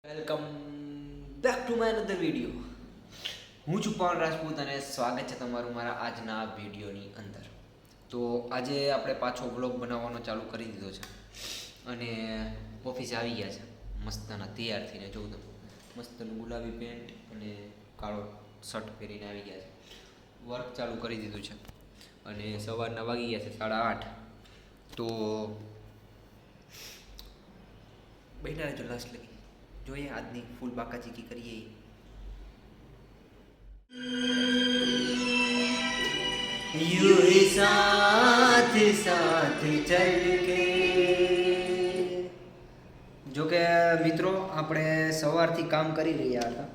Welcome back to my another video. હું છું પવન રાજપૂત અને સ્વાગત છે તમારું મારા આજના વિડીયોની અંદર. તો આજે આપણે પાછો વ્લોગ બનાવવાનો ચાલુ કરી દીધો છે અને ઓફિસે આવી ગયા છે મસ્તના તૈયાર થઈને. જોઉં તો મસ્તનું ગુલાબી પેન્ટ અને કાળો શર્ટ પહેરીને આવી ગયા છે. વર્ક ચાલુ કરી દીધું છે અને સવારના વાગી ગયા છે 8:30. તો બેઠા રહેજો લાસ્ટ લગી, જોઈએ આજની ફૂલ બાકાચીકી કરીએ. यूं ही साथ साथ चल के. જો કે મિત્રો આપણે સવારથી કામ કરી રહ્યા હતા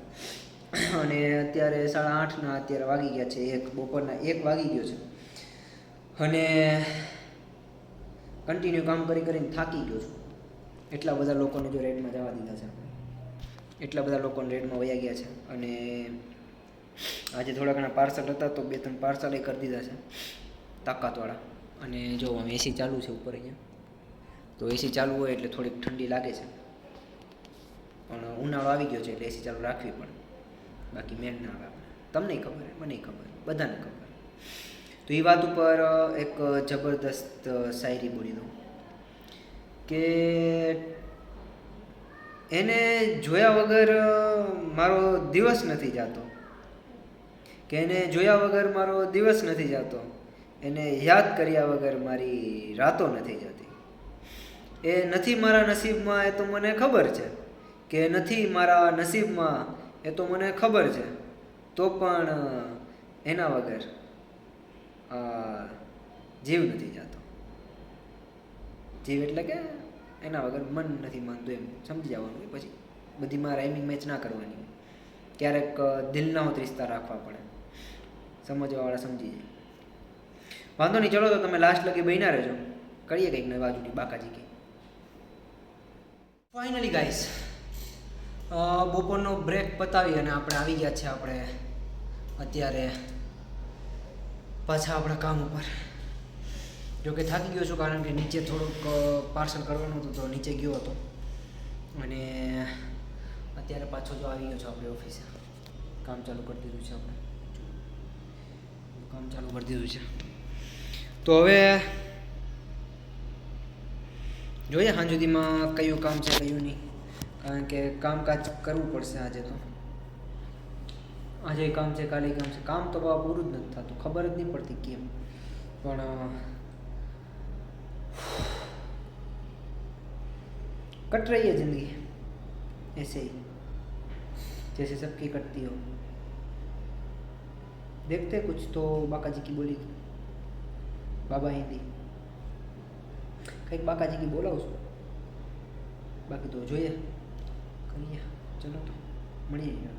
અને અત્યારે 8:30ના અત્યારે વાગી ગયા છે 1, બપોરના 1 વાગી ગયો છે અને કન્ટિન્યુ કામ કરીને થાકી ગયો છું. એટલા બધા લોકોને જો રેડમાં જવા દીધા છે, એટલા બધા લોકોને રેડમાં વયા ગયા છે અને આજે થોડા ઘણા પાર્સલ હતા તો 2-3 પાર્સલ કરી દીધા છે તાકાતવાળા. અને જો અમે એસી ચાલુ છે ઉપર અહીંયા, તો એસી ચાલુ હોય એટલે થોડીક ઠંડી લાગે છે, પણ ઉનાળો આવી ગયો છે એટલે એસી ચાલુ રાખવી પડે, બાકી મેળ ના આવે. તમને ખબર, મને ખબર, બધાને ખબર. તો એ વાત ઉપર એક જબરદસ્ત શાયરી બોલી દઉં કે એને જોયા વગર મારો દિવસ નથી જતો, કે એને જોયા વગર મારો દિવસ નથી જતો, એને યાદ કર્યા વગર મારી રાતો નથી જતી. એ નથી મારા નસીબમાં એ તો મને ખબર છે, કે નથી મારા નસીબમાં એ તો મને ખબર છે, તો પણ એના વગર જીવ નથી જતો. જીવ એટલે કે એના વગર મન નથી માનતું, એમ સમજી જવાનું. પછી બધીમાં રાઇમિંગ મેચ ના કરવાની, ક્યારેક દિલના ત્રિસ્તા રાખવા પડે, સમજવાવાળા સમજી જાય. વાંધો નહીં, ચલો તો તમે લાસ્ટ લગી બન્યા રહેજો, કરીએ કંઈક નવા જૂની બાકાજીકી. ફાઇનલી ગાઈસ, બપોરનો બ્રેક પતાવી અને આપણે આવી ગયા છે આપણે અત્યારે પાછા આપણા કામ ઉપર. જોકે થાકી ગયો છું કારણ કે નીચે થોડુંક પાર્સલ કરવાનું હતું તો નીચે ગયો હતો અને અત્યારે પાછો જો આવી ગયો છું આપણે ઓફિસે. કામ ચાલુ કરી દીધું છે આપણે, કામ ચાલુ કરી દીધું છે. તો હવે જોઈએ સાંજ સુધીમાં કયું કામ છે કયું નહીં, કારણ કે કામકાજ કરવું પડશે આજે. તો આજે કામ છે, કાલે કામ છે. કામ તો બાબા પૂરું જ નથી થતું, ખબર જ નહીં પડતી કેમ. પણ कट रही है जिंदगी ऐसे ही जैसे सबकी कटती हो. देखते कुछ तो बाकाजी की बोली बाबा हिंदी કંઈક બાકાજી की બોલાવું છું, બાકી તો જોઈએ કરીએ. ચલો તો મળીએ.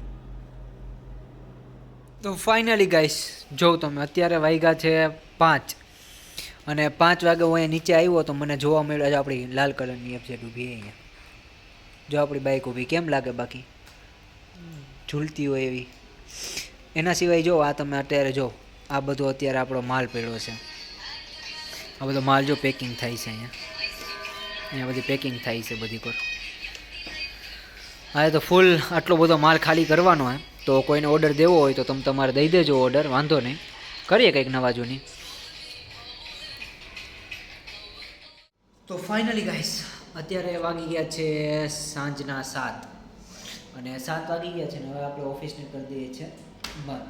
તો ફાઇનલી ગાઈસ, જો તમે અત્યારે વાગ્યા છે 5 અને 5 વાગે હું અહીંયા નીચે આવ્યો તો મને જોવા મળ્યો છે આપણી લાલ કલરની એફઝેડ ઊભી અહીંયા. જો આપણી બાઇક ઊભી કેમ લાગે, બાકી ઝૂલતી હોય એવી. એના સિવાય જો આ તમે અત્યારે જો આ બધો અત્યારે આપણો માલ પડ્યો છે, આ બધો માલ જો પેકિંગ થાય છે અહીંયા બધી પેકિંગ થાય છે બધી પર. હા તો ફૂલ આટલો બધો માલ ખાલી કરવાનો હે, તો કોઈને ઓર્ડર દેવો હોય તો તમે તમારે દઈ દેજો ઓર્ડર, વાંધો નહીં, કરીએ કંઈક નવા જૂની. તો ફાઇનલી ગાઈસ, અત્યારે વાગી ગયા છે સાંજના 7 અને 7 વાગી ગયા છે ને હવે આપણે ઓફિસને કરી દઈએ છીએ બંધ.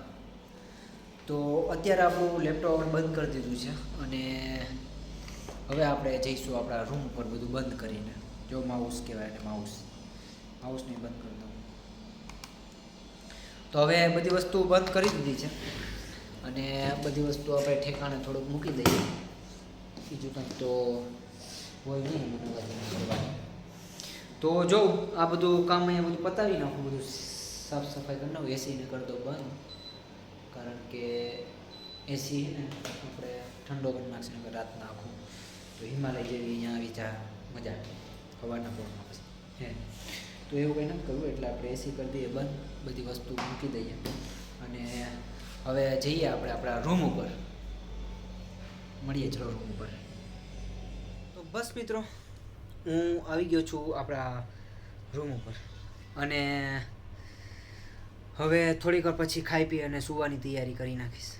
તો અત્યારે આપણું લેપટોપ બંધ કરી દીધું છે અને હવે આપણે જઈશું આપણા રૂમ પર બધું બંધ કરીને. જો માઉસ કહેવાય ને માઉસને બંધ કરી દઉં. તો હવે બધી વસ્તુ બંધ કરી દીધી છે અને બધી વસ્તુ આપણે ઠેકાણે થોડુંક મૂકી દઈએ. બીજું કંઈક તો હોય નહીં મને વાત. તો જો આ બધું કામ અહીંયા બધું પતાવી નાખું, બધું સાફ સફાઈ કરી નાખું. એસીને કરી દો બંધ, કારણ કે એસી ને આપણે ઠંડો કરી નાખશે ને રાતના આખું તો હિમાલય જેવી અહીંયા આવી જા મજા સવારના પોરમાં પછી હે. તો એવું કંઈ નથી કરવું એટલે આપણે એસી કરી દઈએ બંધ, બધી વસ્તુ મૂકી દઈએ અને હવે જઈએ આપણે આપણા રૂમ ઉપર. મળીએ ચલો રૂમ ઉપર. તો બસ મિત્રો, હું આવી ગયો છું આપણા રૂમ ઉપર. અને હવે થોડીક વાર પછી ખાઈ પી અને સૂવાની તૈયારી કરી નાખીશ,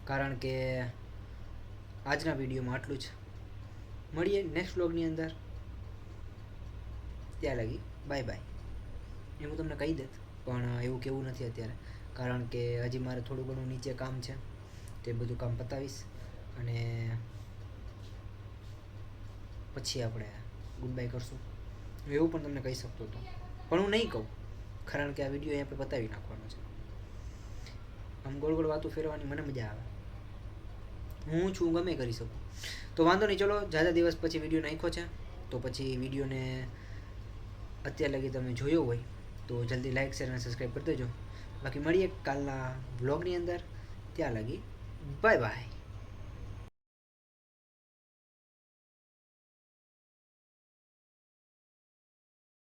કારણ કે આજના વિડીયોમાં આટલું જ. મળીએ નેક્સ્ટ વ્લોગની અંદર. ત્યાં લગી બાય બાય. એ હું તમને કહી દેત, પણ એવું કેવું નથી અત્યારે, કારણ કે હજી મારે થોડું ઘણું નીચે કામ છે, તે બધું કામ પતાવીશ અને પછી આપણે ગુડ બાય કરશું. એવું પણ તમને કહી શકતો હતો, પણ હું નહીં કહું, કારણ કે આ વિડીયો અહીંયા આપણે બતાવી નાખવાનો છે. આમ ગોળ ગોળ વાતું ફેરવાની મને મજા આવે. હું છું ગમે કરી શકું. તો વાંધો નહીં, ચલો ઝાઝા દિવસ પછી વિડીયો નાખ્યો છે, તો પછી વિડીયોને અત્યાર લગી તમે જોયો હોય તો જલ્દી લાઇક શેર અને સબસ્ક્રાઈબ કરી દેજો. બાકી મળીએ કાલના વ્લોગની અંદર. ત્યાં લગી બાય બાય.